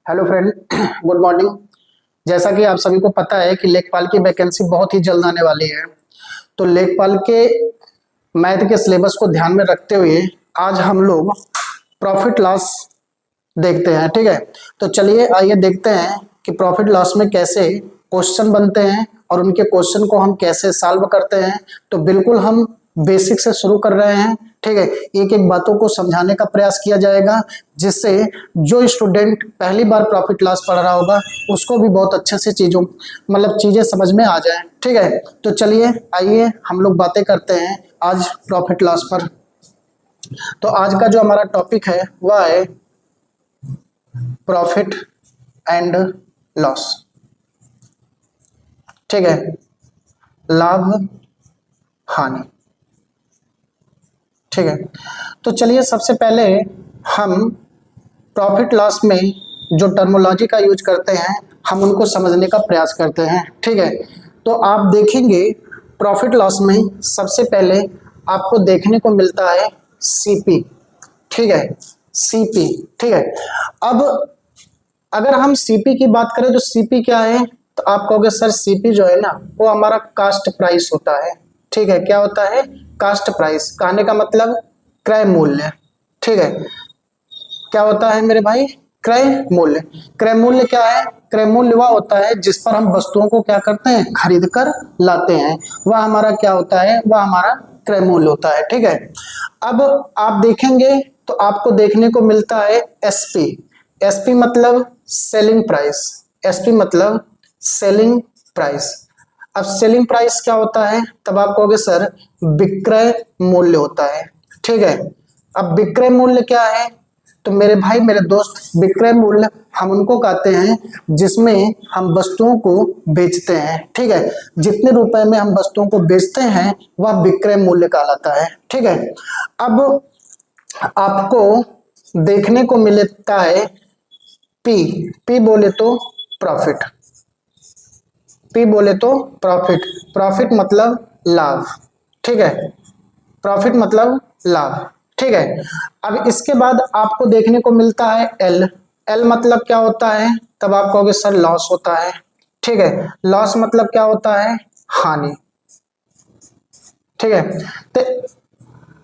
Hello friend, good morning. जैसा कि आप सभी को पता है कि लेखपाल की वैकेंसी बहुत ही जल्द आने वाली है। तो लेखपाल के मैथ के सिलेबस को ध्यान में रखते हुए आज हम लोग प्रॉफिट लॉस देखते हैं। ठीक है, तो चलिए आइए देखते हैं कि प्रॉफिट लॉस में कैसे क्वेश्चन बनते हैं और उनके क्वेश्चन को हम कैसे सॉल्व करते हैं। तो बिल्कुल हम बेसिक से शुरू कर रहे हैं। ठीक है, एक एक बातों को समझाने का प्रयास किया जाएगा जिससे जो स्टूडेंट पहली बार प्रॉफिट लॉस पढ़ रहा होगा उसको भी बहुत अच्छे से चीजें समझ में आ जाए। ठीक है, तो चलिए आइए हम लोग बातें करते हैं आज प्रॉफिट लॉस पर। तो आज का जो हमारा टॉपिक है वह है प्रॉफिट एंड लॉस। ठीक है, लाभ हानि। ठीक है, तो चलिए सबसे पहले हम प्रॉफिट लॉस में जो टर्मोलॉजी का यूज करते हैं हम उनको समझने का प्रयास करते हैं। ठीक है, तो आप देखेंगे प्रॉफिट लॉस में सबसे पहले आपको देखने को मिलता है सीपी। ठीक है, सीपी। ठीक है, अब अगर हम सीपी की बात करें तो सीपी क्या है, तो आप कहोगे सर सीपी जो है ना वो हमारा कास्ट प्राइस होता है। ठीक है, क्या होता है? Cost price. कहने का मतलब क्रय मूल्य। ठीक है, क्या होता है मेरे भाई? क्रय मूल्य। क्रय मूल्य क्या है? क्रय मूल्य वह होता है जिस पर हम वस्तुओं को क्या करते हैं? खरीद कर लाते हैं। वह हमारा क्या होता है? वह हमारा क्रय मूल्य होता है। ठीक है, अब आप देखेंगे तो आपको देखने को मिलता है एसपी। एसपी मतलब सेलिंग प्राइस। एसपी मतलब सेलिंग प्राइस। अब सेलिंग प्राइस क्या होता है? तब आप कहोगे सर विक्रय मूल्य होता है। ठीक है, अब विक्रय मूल्य क्या है? तो मेरे भाई मेरे दोस्त, विक्रय मूल्य हम उनको कहते हैं जिसमें हम वस्तुओं को बेचते हैं। ठीक है, जितने रुपए में हम वस्तुओं को बेचते हैं वह विक्रय मूल्य कहलाता है। ठीक है, अब आपको देखने को मिलता है पी। पी बोले तो प्रॉफिट। पी बोले तो प्रॉफिट। प्रॉफिट मतलब लाभ। ठीक है, प्रॉफिट मतलब लाभ। ठीक है, अब इसके बाद आपको देखने को मिलता है एल। एल मतलब क्या होता है? तब आप कहोगे सर लॉस होता है। ठीक है, लॉस मतलब क्या होता है? हानि। ठीक है, तो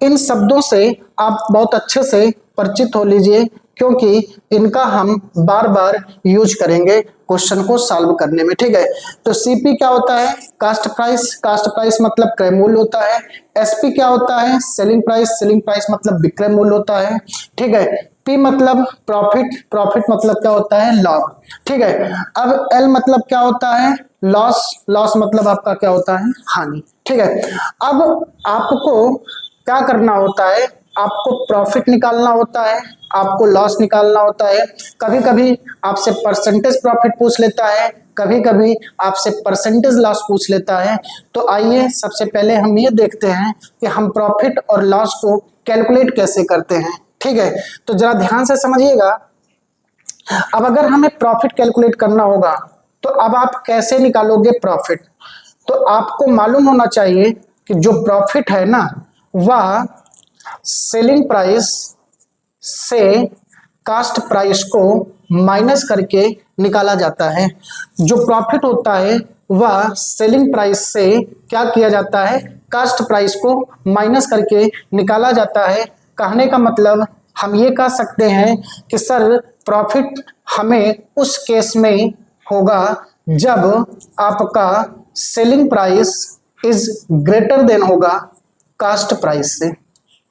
इन शब्दों से आप बहुत अच्छे से परिचित हो लीजिए क्योंकि इनका हम बार बार यूज करेंगे क्वेश्चन को सॉल्व करने में। ठीक है, तो सीपी क्या होता है? Cost price. कास्ट प्राइस मतलब क्रय मूल्य होता है। एसपी क्या होता है? Selling price. सेलिंग प्राइस मतलब विक्रय मूल्य होता है। ठीक है, पी मतलब प्रॉफिट। प्रॉफिट मतलब क्या होता है? लाभ। ठीक है, अब एल मतलब क्या होता है? लॉस। लॉस मतलब आपका क्या होता है? हानि। ठीक है, अब आपको क्या करना होता है? आपको प्रॉफिट निकालना होता है, आपको लॉस निकालना होता है। कभी कभी आपसे परसेंटेज प्रॉफिट पूछ लेता है, कभी कभी आपसे परसेंटेज लॉस पूछ लेता है। तो आइए सबसे पहले हम ये देखते हैं कि हम प्रॉफिट और लॉस को कैलकुलेट कैसे करते हैं। ठीक है, तो जरा ध्यान से समझिएगा। अब अगर हमें प्रॉफिट कैलकुलेट करना होगा तो अब आप कैसे निकालोगे प्रॉफिट? तो आपको मालूम होना चाहिए कि जो प्रॉफिट है ना वह सेलिंग प्राइस से कास्ट प्राइस को माइनस करके निकाला जाता है। जो प्रॉफिट होता है वह सेलिंग प्राइस से क्या किया जाता है? कास्ट प्राइस को माइनस करके निकाला जाता है। कहने का मतलब हम ये कह सकते हैं कि सर प्रॉफिट हमें उस केस में होगा जब आपका selling price is greater than होगा कास्ट प्राइस से।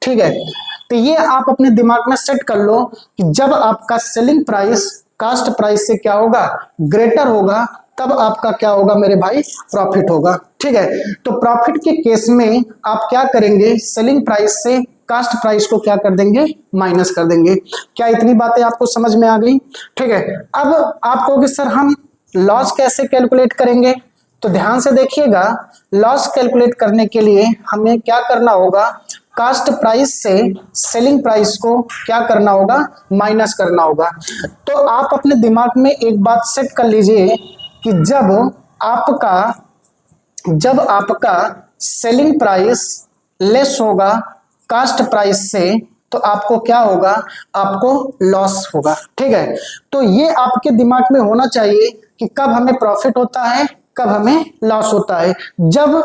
ठीक है, तो ये आप अपने दिमाग में सेट कर लो कि जब आपका सेलिंग प्राइस कास्ट प्राइस से क्या होगा? ग्रेटर होगा, तब आपका क्या होगा मेरे भाई? प्रॉफिट होगा। ठीक है, तो प्रॉफिट के केस में आप क्या करेंगे? सेलिंग प्राइस से कास्ट प्राइस को क्या कर देंगे? माइनस कर देंगे। क्या इतनी बातें आपको समझ में आ गई? ठीक है, अब आप कहोगे सर हम लॉस कैसे कैलकुलेट करेंगे? तो ध्यान से देखिएगा, लॉस कैलकुलेट करने के लिए हमें क्या करना होगा? कास्ट प्राइस से सेलिंग प्राइस को क्या करना होगा? माइनस करना होगा। तो आप अपने दिमाग में एक बात सेट कर लीजिए कि जब आपका सेलिंग प्राइस लेस होगा कास्ट प्राइस से, तो आपको क्या होगा, आपको लॉस होगा। ठीक है, तो ये आपके दिमाग में होना चाहिए कि कब हमें प्रॉफिट होता है, कब हमें लॉस होता है। जब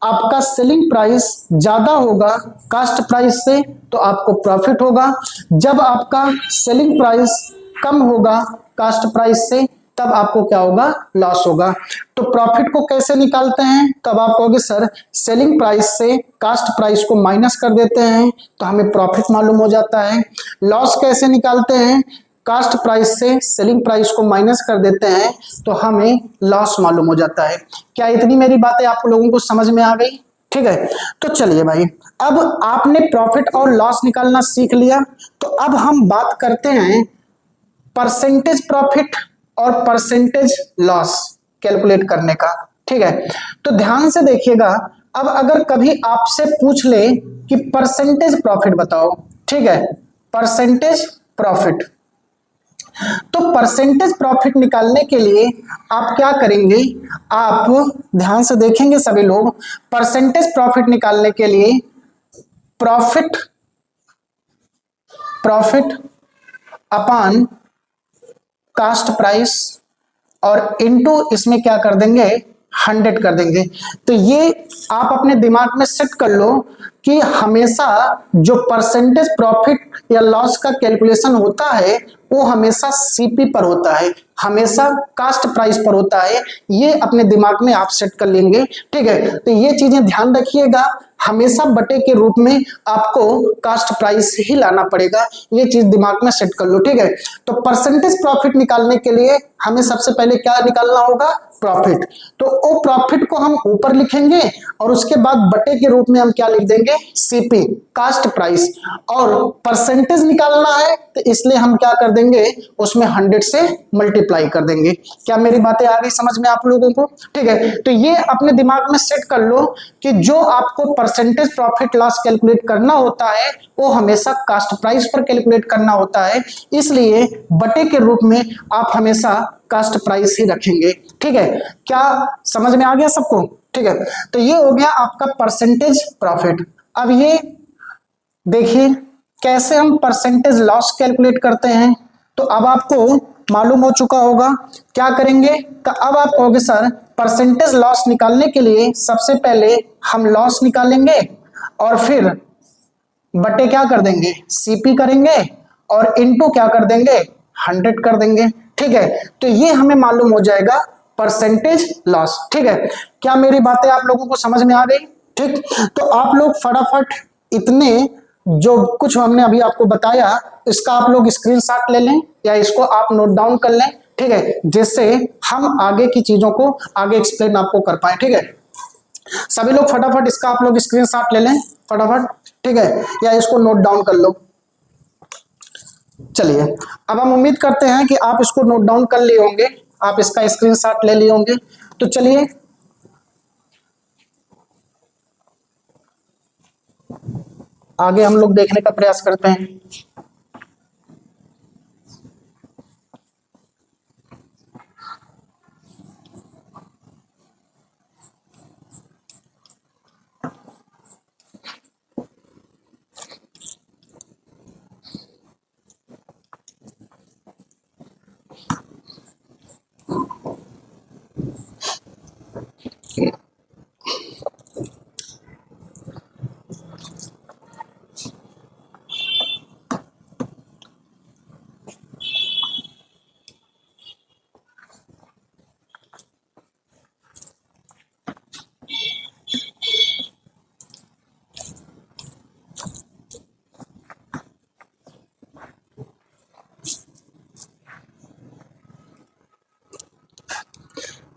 आपका सेलिंग प्राइस ज्यादा होगा कास्ट प्राइस से तो आपको प्रॉफिट होगा, जब आपका सेलिंग प्राइस कम होगा कास्ट प्राइस से तब आपको क्या होगा, लॉस होगा। तो प्रॉफिट को कैसे निकालते हैं, तब आप कहोगे सर सेलिंग प्राइस से कास्ट प्राइस को माइनस कर देते हैं तो हमें प्रॉफिट मालूम हो जाता है। लॉस कैसे निकालते हैं, कास्ट प्राइस से सेलिंग प्राइस को माइनस कर देते हैं तो हमें लॉस मालूम हो जाता है। क्या इतनी मेरी बातें आप लोगों को समझ में आ गई? ठीक है, तो चलिए भाई, अब आपने प्रॉफिट और लॉस निकालना सीख लिया, तो अब हम बात करते हैं परसेंटेज प्रॉफिट और परसेंटेज लॉस कैलकुलेट करने का। ठीक है, तो ध्यान से देखिएगा, अब अगर कभी आपसे पूछ ले कि परसेंटेज प्रॉफिट बताओ, ठीक है, परसेंटेज प्रॉफिट, तो परसेंटेज प्रॉफिट निकालने के लिए आप क्या करेंगे, आप ध्यान से देखेंगे सभी लोग, परसेंटेज प्रॉफिट निकालने के लिए profit profit upon cost price और इनटू इसमें क्या कर देंगे, 100 कर देंगे। तो ये आप अपने दिमाग में सेट कर लो कि हमेशा जो परसेंटेज प्रॉफिट या लॉस का कैलकुलेशन होता है वो हमेशा सीपी पर होता है, हमेशा कास्ट प्राइस पर होता है। ये अपने दिमाग में आप सेट कर लेंगे। ठीक है, तो ये चीजें ध्यान रखिएगा, हमेशा बटे के रूप में आपको कास्ट प्राइस ही लाना पड़ेगा, ये चीज दिमाग में सेट कर लो। ठीक है, तो परसेंटेज प्रॉफिट निकालने के लिए हमें सबसे पहले क्या निकालना होगा, प्रॉफिट। तो वो प्रॉफिट को हम ऊपर लिखेंगे और उसके बाद बटे के रूप में हम क्या लिख देंगे, सीपी, कास्ट प्राइस। और परसेंटेज निकालना है तो इसलिए हम क्या कर देंगे, उसमें 100 से मल्टीप्लाई कर देंगे। क्या मेरी बातें आ गई समझ में आप लोगों को? ठीक है, तो ये अपने दिमाग में सेट कर लो कि जो आपको परसेंटेज प्रॉफिट लॉस कैलकुलेट करना होता है वो हमेशा कास्ट प्राइस पर कैलकुलेट करना होता है, इसलिए बटे के रूप में आप हमेशा कास्ट प्राइस ही रखेंगे। ठीक है, क्या समझ में आ गया सबको? ठीक है, तो ये हो गया आपका परसेंटेज प्रॉफिट। अब ये देखिए कैसे हम परसेंटेज लॉस कैलकुलेट करते हैं, तो अब आपको मालूम हो चुका होगा। क्या करेंगे, तो अब आप कहोगे सर परसेंटेज लॉस निकालने के लिए सबसे पहले हम लॉस निकालेंगे और फिर बटे क्या कर देंगे, सीपी करेंगे और इनटू क्या कर देंगे, 100 कर देंगे। ठीक है, तो ये हमें मालूम हो जाएगा परसेंटेज लॉस। ठीक है, क्या मेरी बातें आप लोगों को समझ में आ गई? ठीक, तो आप लोग फटाफट इतने जो कुछ हमने अभी आपको बताया इसका आप लोग स्क्रीनशॉट ले लें या इसको आप नोट डाउन कर लें। ठीक है, जिससे हम आगे की चीजों को आगे एक्सप्लेन आपको कर पाए। ठीक है, सभी लोग फटाफट इसका आप लोग स्क्रीनशॉट ले लें फटाफट। ठीक है, या इसको नोट डाउन कर लो। चलिए, अब हम उम्मीद करते हैं कि आप इसको नोट डाउन कर लिए होंगे, आप इसका स्क्रीनशॉट ले लिए होंगे। तो चलिए आगे हम लोग देखने का प्रयास करते हैं।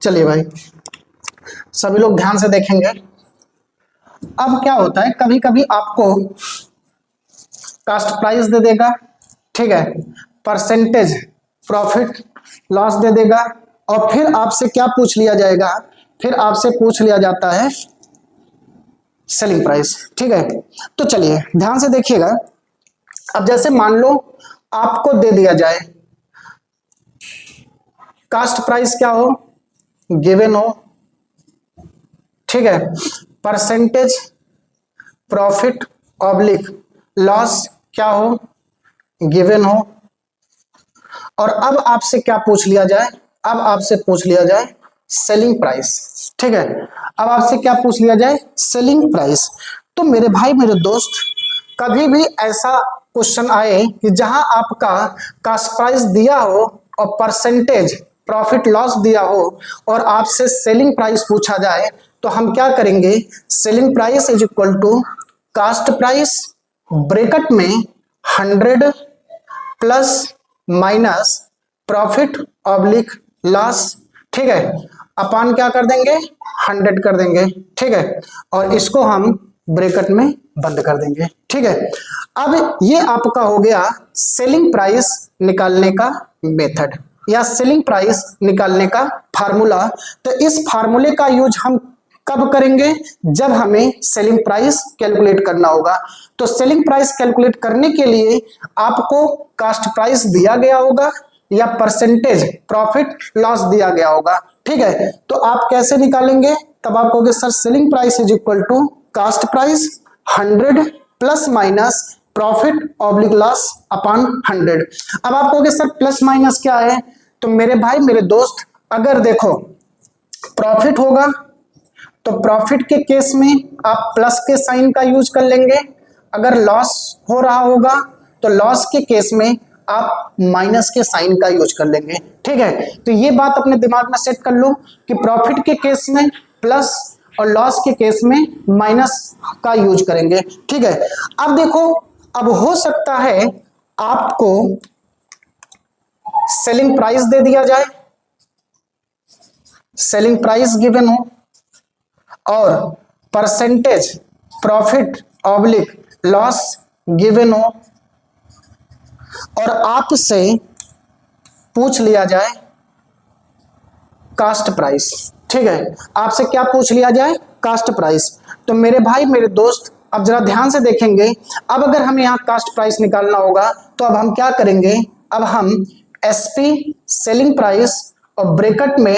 चलिए भाई, सभी लोग ध्यान से देखेंगे। अब क्या होता है, कभी कभी आपको कास्ट प्राइस दे देगा, ठीक है, परसेंटेज प्रॉफिट लॉस दे देगा और फिर आपसे क्या पूछ लिया जाएगा, फिर आपसे पूछ लिया जाता है सेलिंग प्राइस। ठीक है, तो चलिए ध्यान से देखिएगा। अब जैसे मान लो आपको दे दिया जाए कास्ट प्राइस क्या हो, गिवन हो, ठीक है, परसेंटेज प्रॉफिट ऑब्लिक लॉस क्या हो, गिवन हो। और अब आपसे क्या पूछ लिया जाए, अब आपसे पूछ लिया जाए सेलिंग प्राइस। ठीक है, अब आपसे क्या पूछ लिया जाए, सेलिंग प्राइस। तो मेरे भाई मेरे दोस्त, कभी भी ऐसा क्वेश्चन आए कि जहां आपका कास्ट प्राइस दिया हो और परसेंटेज प्रॉफिट लॉस दिया हो और आपसे सेलिंग प्राइस पूछा जाए, तो हम क्या करेंगे, selling price is equal to cost price bracket में 100 plus minus profit oblique loss. ठीक है, अपान क्या कर देंगे, 100 कर देंगे। ठीक है, और इसको हम ब्रैकेट में बंद कर देंगे। ठीक है, अब ये आपका हो गया सेलिंग प्राइस निकालने का मेथड या सेलिंग प्राइस निकालने का फार्मूला। तो इस फार्मूले का यूज हम कब करेंगे, जब हमें सेलिंग प्राइस कैलकुलेट करना होगा। तो सेलिंग प्राइस कैलकुलेट करने के लिए आपको कास्ट प्राइस दिया गया होगा या परसेंटेज प्रॉफिट लॉस दिया गया होगा। ठीक है, तो आप कैसे निकालेंगे, तब आप कहोगे sir selling price is equal to cost price 100 plus minus profit oblique loss upon 100। अब आप कहोगे सर प्लस माइनस क्या है, तो मेरे भाई मेरे दोस्त, अगर देखो प्रॉफिट होगा तो प्रॉफिट के केस में आप प्लस के साइन का यूज कर लेंगे, अगर लॉस हो रहा होगा तो लॉस के केस में आप माइनस के साइन का यूज कर लेंगे। ठीक है, तो ये बात अपने दिमाग में सेट कर लो कि प्रॉफिट के केस में प्लस और लॉस के केस में माइनस का यूज करेंगे। ठीक है, अब देखो, अब हो सकता है आपको सेलिंग प्राइस दे दिया जाए, सेलिंग प्राइस गिवन हो और percentage profit oblique loss given हो और आपसे पूछ लिया जाए कास्ट प्राइस। ठीक है, आपसे क्या पूछ लिया जाए, कास्ट प्राइस। तो मेरे भाई मेरे दोस्त, अब जरा ध्यान से देखेंगे, अब अगर हमें यहाँ कास्ट प्राइस निकालना होगा तो अब हम क्या करेंगे, अब हम एसपी सेलिंग प्राइस और ब्रैकेट में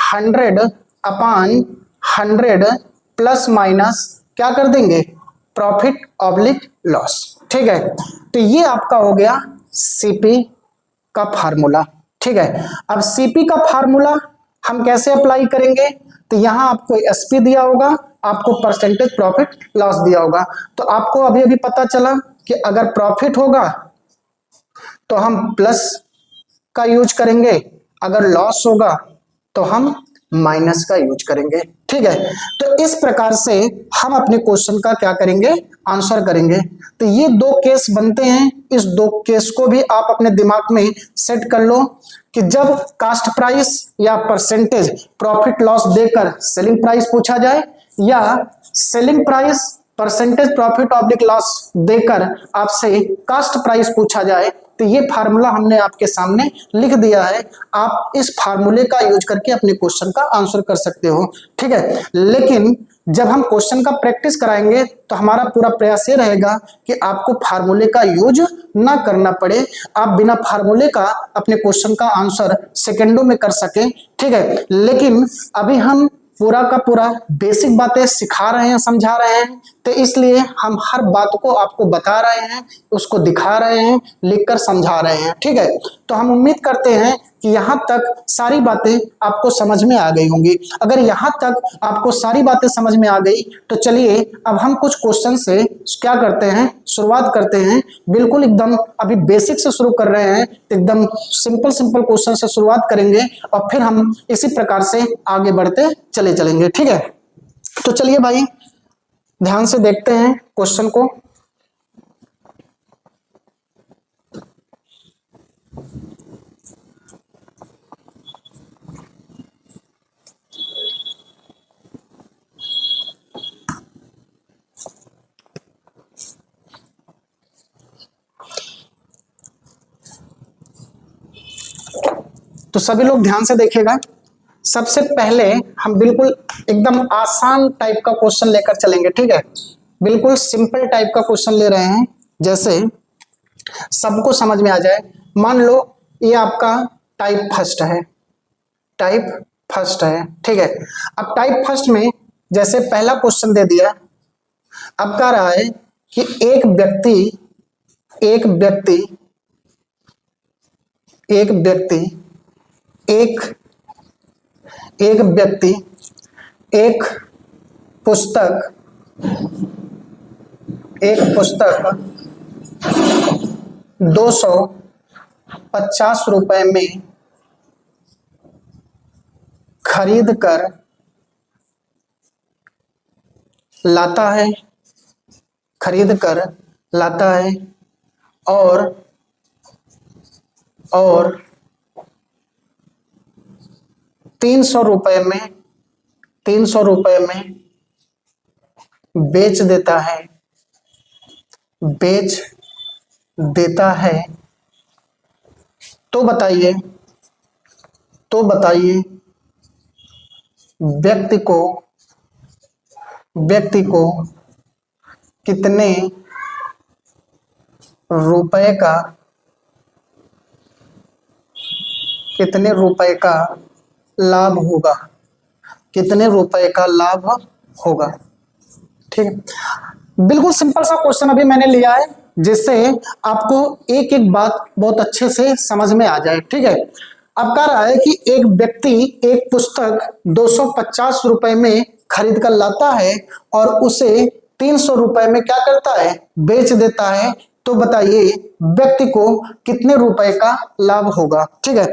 100 अपॉन 100 प्लस माइनस क्या कर देंगे, प्रॉफिट ऑब्लिक लॉस। ठीक है, तो ये आपका हो गया सीपी का फार्मूला। ठीक है, अब सीपी का फार्मूला हम कैसे अप्लाई करेंगे, तो यहां आपको एसपी दिया होगा, आपको परसेंटेज प्रॉफिट लॉस दिया होगा। तो आपको अभी अभी पता चला कि अगर प्रॉफिट होगा तो हम प्लस का यूज करेंगे, अगर लॉस होगा तो हम माइनस का यूज करेंगे। ठीक है, तो इस प्रकार से हम अपने क्वेश्चन का क्या करेंगे, आंसर करेंगे। तो ये दो केस बनते हैं, इस दो केस को भी आप अपने दिमाग में सेट कर लो कि जब कास्ट प्राइस या परसेंटेज प्रॉफिट लॉस देकर सेलिंग प्राइस पूछा जाए या selling price percentage profit oblique loss देकर आपसे कास्ट प्राइस पूछा जाए, तो ये फार्मूला हमने आपके सामने लिख दिया है। आप इस फार्मूले का यूज करके अपने क्वेश्चन का आंसर कर सकते हो। ठीक है, लेकिन जब हम क्वेश्चन का प्रैक्टिस कराएंगे तो हमारा पूरा प्रयास ये रहेगा कि आपको फार्मूले का यूज ना करना पड़े, आप बिना फार्मूले का अपने क्वेश्चन का आंसर सेकंडों में कर सकें। ठीक है, लेकिन अभी हम पूरा का पूरा बेसिक बातें सिखा रहे हैं, समझा रहे हैं, तो इसलिए हम हर बात को आपको बता रहे हैं, उसको दिखा रहे हैं, लिखकर समझा रहे हैं। ठीक है, तो हम उम्मीद करते हैं कि यहाँ तक सारी बातें आपको समझ में आ गई होंगी। अगर यहाँ तक आपको सारी बातें समझ में आ गई तो चलिए अब हम कुछ क्वेश्चन से क्या करते हैं, शुरुआत करते हैं। बिल्कुल एकदम अभी बेसिक से शुरू कर रहे हैं, एकदम सिंपल सिंपल क्वेश्चन से शुरुआत करेंगे और फिर हम इसी प्रकार से आगे बढ़ते चलेंगे। ठीक है, तो चलिए भाई ध्यान से देखते हैं क्वेश्चन को। तो सभी लोग ध्यान से देखिएगा। सबसे पहले हम बिल्कुल एकदम आसान टाइप का क्वेश्चन लेकर चलेंगे। ठीक है, बिल्कुल सिंपल टाइप का क्वेश्चन ले रहे हैं, जैसे सबको समझ में आ जाए। मान लो ये आपका टाइप फर्स्ट है, टाइप फर्स्ट है। ठीक है, अब टाइप फर्स्ट में जैसे पहला क्वेश्चन दे दिया, अब कह रहा है कि एक व्यक्ति एक व्यक्ति एक एक व्यक्ति एक पुस्तक 250 रुपए में खरीद कर लाता है और 300 रुपए में बेच देता है तो बताइए व्यक्ति को कितने रुपए का लाभ होगा। ठीक है, बिल्कुल सिंपल सा क्वेश्चन अभी मैंने लिया है जिससे आपको एक एक बात बहुत अच्छे से समझ में आ जाए। ठीक है, अब कह रहा है कि एक व्यक्ति एक पुस्तक 250 रुपए में खरीद कर लाता है और उसे 300 रुपए में क्या करता है, बेच देता है, तो बताइए व्यक्ति को कितने रुपए का लाभ होगा। ठीक है,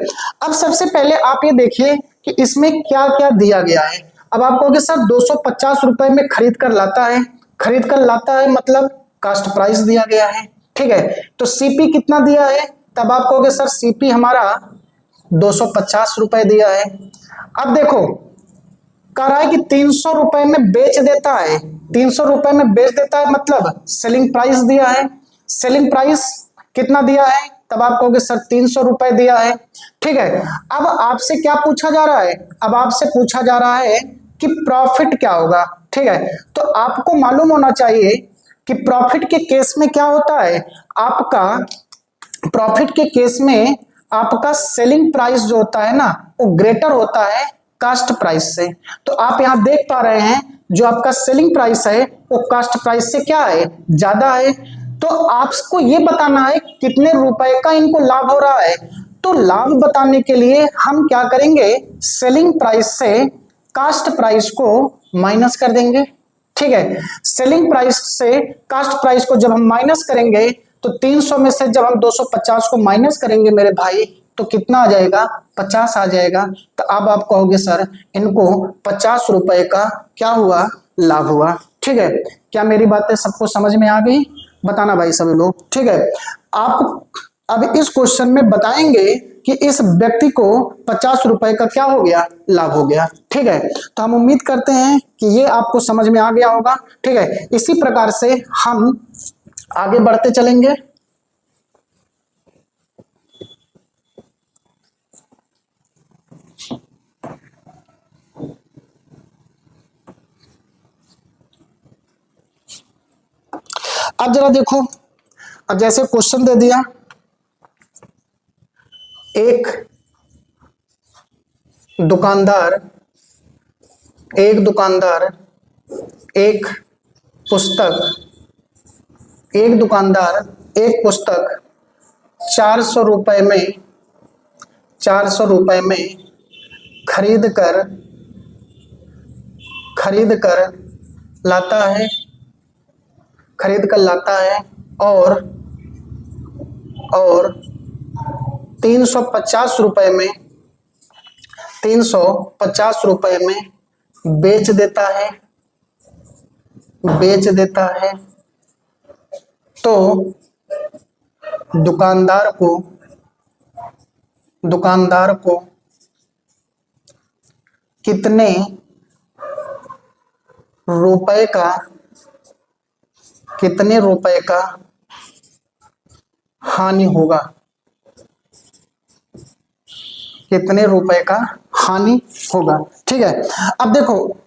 अब सबसे पहले आप ये देखिए कि इसमें क्या क्या दिया गया है। अब आप कहोगे सर 250 रुपए में खरीद कर लाता है मतलब कास्ट प्राइस दिया गया है। ठीक है, तो सीपी कितना दिया है, तब आप कहोगे सर सीपी हमारा 250 रुपए दिया है। अब देखो कह रहा है कि 300 रुपए में बेच देता है, 300 रुपए में बेच देता है मतलब सेलिंग प्राइस दिया है। सेलिंग प्राइस कितना दिया है, तब आप कहोगे सर 300 रुपए दिया है। ठीक है, अब आपसे क्या पूछा जा रहा है, अब आपसे पूछा जा रहा है कि प्रॉफिट क्या होगा। ठीक है, तो आपको मालूम होना चाहिए कि प्रॉफिट के केस में क्या होता है, आपका प्रॉफिट के केस में आपका सेलिंग प्राइस जो होता है ना वो ग्रेटर होता है कास्ट प्राइस से। तो आप यहां देख पा रहे हैं जो आपका सेलिंग प्राइस है वो कास्ट प्राइस से क्या है, ज्यादा है। तो आपको ये बताना है कितने रुपए का इनको लाभ हो रहा है। तो लाभ बताने के लिए हम क्या करेंगे, सेलिंग प्राइस से कास्ट प्राइस को माइनस कर देंगे। ठीक है, सेलिंग प्राइस से कास्ट प्राइस को जब हम माइनस करेंगे तो 300 में से जब हम 250 को माइनस करेंगे मेरे भाई तो कितना आ जाएगा, 50 आ जाएगा। तो अब आप कहोगे सर इनको 50 रुपए का क्या हुआ, लाभ हुआ। ठीक है, क्या मेरी बातें सबको समझ में आ गई, बताना भाई सभी लोग। ठीक है, आप अब इस क्वेश्चन में बताएंगे कि इस व्यक्ति को 50 रुपए का क्या हो गया, लाभ हो गया। ठीक है, तो हम उम्मीद करते हैं कि ये आपको समझ में आ गया होगा। ठीक है, इसी प्रकार से हम आगे बढ़ते चलेंगे। अब जरा देखो, अब जैसे क्वेश्चन दे दिया, एक दुकानदार एक पुस्तक 400 रुपए में खरीद कर लाता है और 350 रुपए में बेच देता है तो दुकानदार को कितने रुपए का हानि होगा, कितने रुपए का हानि होगा। ठीक है, अब देखो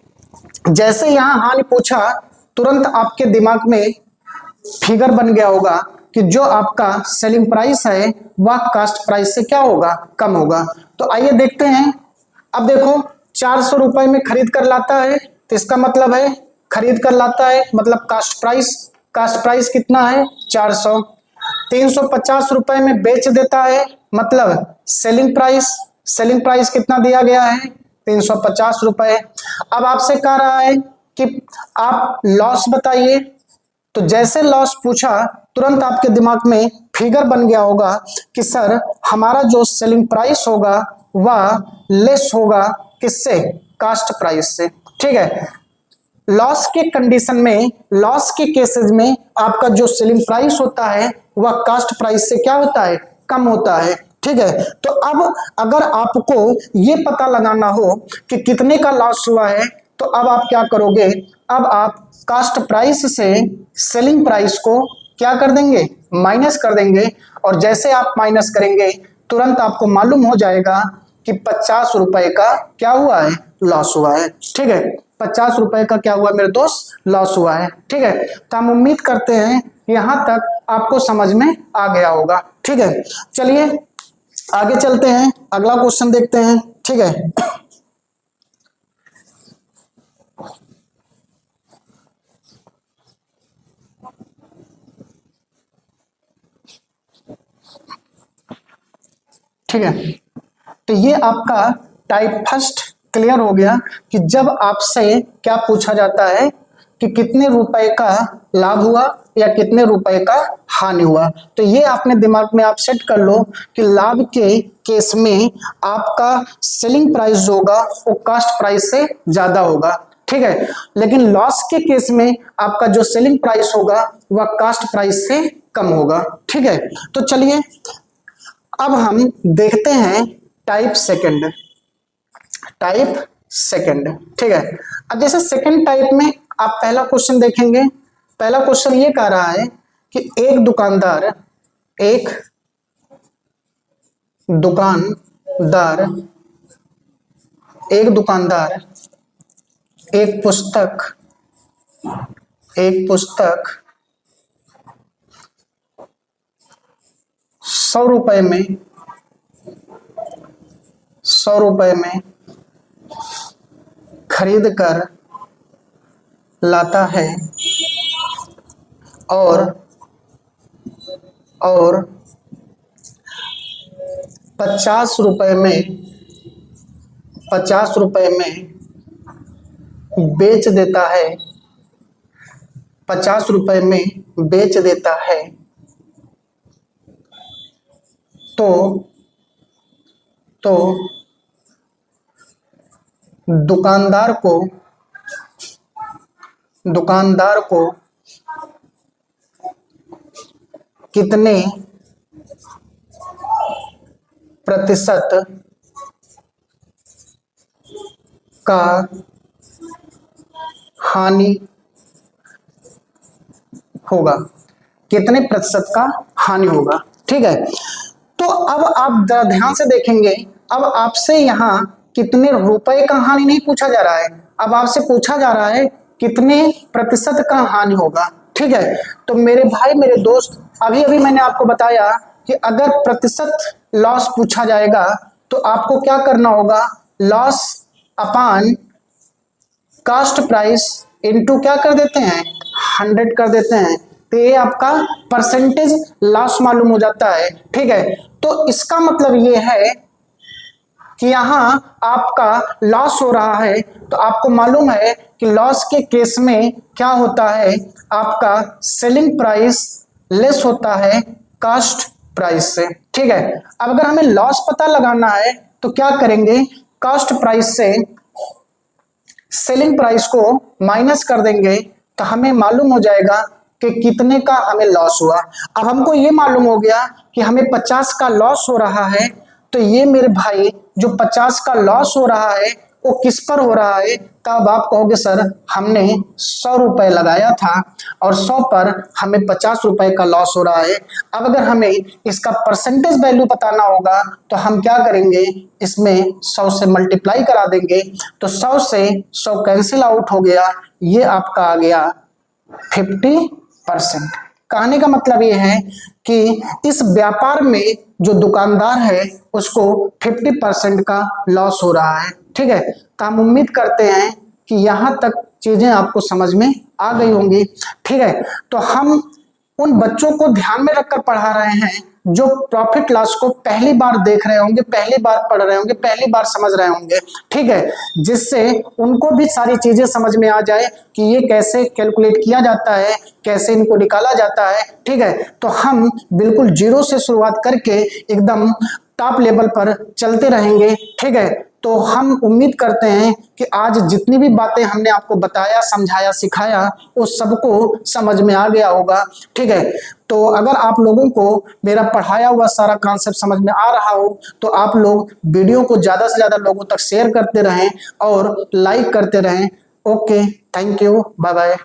जैसे यहां हानि पूछा तुरंत आपके दिमाग में फिगर बन गया होगा कि जो आपका सेलिंग प्राइस है वह कास्ट प्राइस से क्या होगा, कम होगा। तो आइए देखते हैं। अब देखो 400 रुपए में खरीद कर लाता है तो इसका मतलब है खरीद कर लाता है मतलब कास्ट प्राइस कितना है, 400। 350 रुपए में बेच देता है, मतलब सेलिंग प्राइस कितना दिया गया है, 350 रुपए। अब आपसे कह रहा है कि आप लॉस बताइए, तो जैसे लॉस पूछा तुरंत आपके दिमाग में फिगर बन गया होगा कि सर हमारा जो सेलिंग प्राइस होगा वह लेस होगा किससे, कास्ट प्राइस से। ठीक है, लॉस के कंडीशन में, लॉस के केसेस में आपका जो सेलिंग प्राइस होता है वह कास्ट प्राइस से क्या होता है, कम होता है। ठीक है, तो अब अगर आपको ये पता लगाना हो कि कितने का लॉस हुआ है, तो अब आप क्या करोगे, अब आप कास्ट प्राइस से सेलिंग प्राइस को क्या कर देंगे, माइनस कर देंगे। और जैसे आप माइनस करेंगे तुरंत आपको मालूम हो जाएगा कि 50 रुपए का क्या हुआ है, लॉस हुआ है। ठीक है, 50 रुपए का क्या हुआ मेरे दोस्त, लॉस हुआ है। ठीक है, तो हम उम्मीद करते हैं यहां तक आपको समझ में आ गया होगा। ठीक है, चलिए आगे चलते हैं, अगला क्वेश्चन देखते हैं। ठीक है, ठीक है, तो ये आपका टाइप फर्स्ट क्लियर हो गया कि जब आपसे क्या पूछा जाता है कि कितने रुपए का लाभ हुआ या कितने रुपए का हानि हुआ, तो ये आपने दिमाग में आप सेट कर लो कि लाभ के केस में आपका सेलिंग प्राइस जो होगा वो कास्ट प्राइस से ज्यादा होगा। ठीक है, लेकिन लॉस के केस में आपका जो सेलिंग प्राइस होगा वह कास्ट प्राइस से कम होगा। ठीक है, तो चलिए अब हम देखते हैं टाइप सेकंड। ठीक है, अब जैसे सेकंड टाइप में आप पहला क्वेश्चन देखेंगे। पहला क्वेश्चन ये कह रहा है कि एक दुकानदार एक पुस्तक 100 रुपए में खरीद कर लाता है और 50 रुपए में बेच देता है, 50 रुपए में बेच देता है, तो दुकानदार को कितने प्रतिशत का हानि होगा, कितने प्रतिशत का हानि होगा। ठीक है, तो अब आप जरा ध्यान से देखेंगे, अब आपसे यहाँ कितने रुपए का हानि नहीं पूछा जा रहा है, अब आपसे पूछा जा रहा है कितने प्रतिशत का हानि होगा। ठीक है, तो मेरे भाई मेरे दोस्त, अभी अभी मैंने आपको बताया कि अगर प्रतिशत लॉस पूछा जाएगा तो आपको क्या करना होगा, लॉस अपान कास्ट प्राइस इनटू क्या कर देते हैं, 100 कर देते हैं, तो ये आपका परसेंटेज लॉस मालूम हो जाता है। ठीक है, तो इसका मतलब ये है कि यहां आपका लॉस हो रहा है, तो आपको मालूम है कि लॉस के केस में क्या होता है, आपका सेलिंग प्राइस लेस होता है कास्ट प्राइस से। ठीक है, अब अगर हमें लॉस पता लगाना है तो क्या करेंगे, कास्ट प्राइस से सेलिंग प्राइस को माइनस कर देंगे, तो हमें मालूम हो जाएगा कि कितने का हमें लॉस हुआ। अब हमको ये मालूम हो गया कि हमें 50 का लॉस हो रहा है, तो ये मेरे भाई जो 50 का लॉस हो रहा है वो किस पर हो रहा है, तब आप कहोगे सर हमने 100 रुपए लगाया था और 100 पर हमें 50 रुपए का लॉस हो रहा है। अब अगर हमें इसका परसेंटेज वैल्यू बताना होगा तो हम क्या करेंगे, इसमें 100 से मल्टीप्लाई करा देंगे, तो 100 से 100 कैंसिल आउट हो गया, ये आपका आ गया 50%। कहने का मतलब ये है कि इस व्यापार में जो दुकानदार है उसको 50% का लॉस हो रहा है। ठीक है, तो हम उम्मीद करते हैं कि यहां तक चीजें आपको समझ में आ गई होंगी। ठीक है, तो हम उन बच्चों को ध्यान में रखकर पढ़ा रहे हैं जो प्रॉफिट लॉस को पहली बार देख रहे होंगे, पहली बार पढ़ रहे होंगे, पहली बार समझ रहे होंगे, ठीक है, जिससे उनको भी सारी चीजें समझ में आ जाए कि ये कैसे कैलकुलेट किया जाता है, कैसे इनको निकाला जाता है, ठीक है। तो हम बिल्कुल जीरो से शुरुआत करके एकदम टॉप लेवल पर चलते रहेंगे, ठीक है। तो हम उम्मीद करते हैं कि आज जितनी भी बातें हमने आपको बताया, समझाया, सिखाया, वो सबको समझ में आ गया होगा, ठीक है। तो अगर आप लोगों को मेरा पढ़ाया हुआ सारा कॉन्सेप्ट समझ में आ रहा हो तो आप लोग वीडियो को ज़्यादा से ज़्यादा लोगों तक शेयर करते रहें और लाइक करते रहें। Okay, thank you, bye bye.